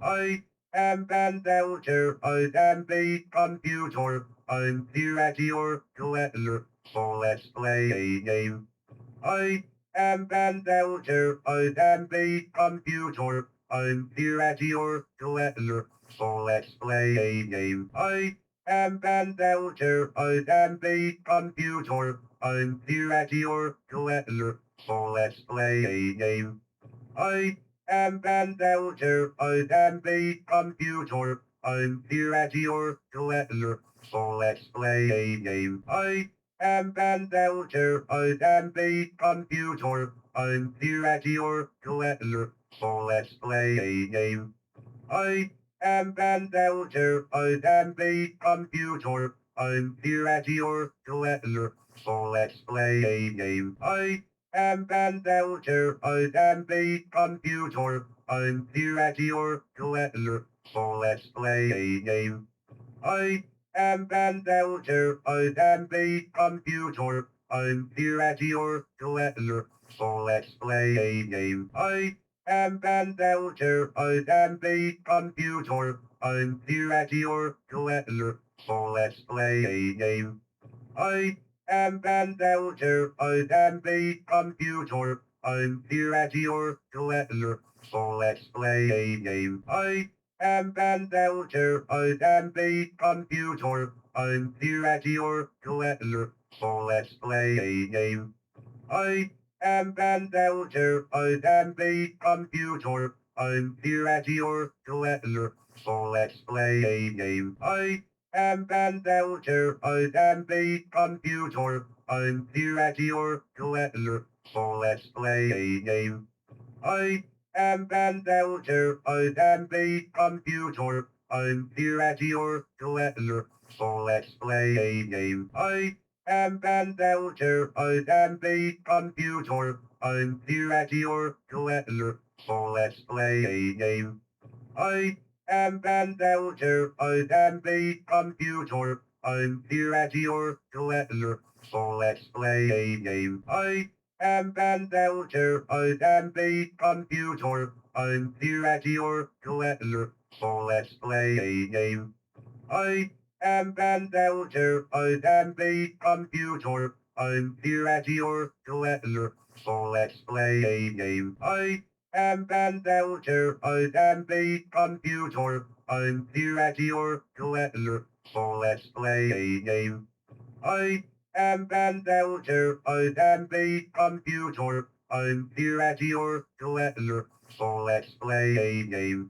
I am an Altair, I am a computer. I'm here at your leisure, so let's play a game. I am an Altair, I am a computer. I'm here at your leisure, so let's play a game. I am an Altair, I am a computer. I'm here at your leisure, so let's play a game. I am an Altair, I am a computer. I'm here at your leisure, so let's play a game. I am an Altair, I am a computer. I'm here at your leisure, so let's play a game. I am an Altair, I am a computer. I'm here at your leisure, so let's play a game. I am an Altair, I am a computer. I'm here at your leisure, so let's play a game. I am an Altair, I am a computer. I'm here at your leisure, so let's play a game. I am an Altair, I am a computer. I'm here at your leisure, so let's play a game. I am an Altair, I am a computer. I'm here at your leisure, so let's play a game. I am an Altair, I am a computer. I'm here at your leisure, so let's play a game. I am an Altair, I am a computer. I'm here at your leisure, so let's play a game. I am an Altair, I am a computer. I'm here at your leisure, so let's play a game. I am an Altair, I am a computer. I'm here at your leisure, so let's play a game. I am an Altair, I am a computer. I'm here at your leisure, so let's play a game. I am an Altair, I am a computer. I'm here at your leisure, so let's play a game. I am an Altair, I am a computer. I'm here at your leisure, so let's play a game. I am an Altair, I am a computer. I'm here at your leisure, so let's play a game. I am an Altair, I am a computer. I'm here at your leisure, so let's play a game. I am an Altair, I am a computer. I'm here at your leisure, so let's play a game.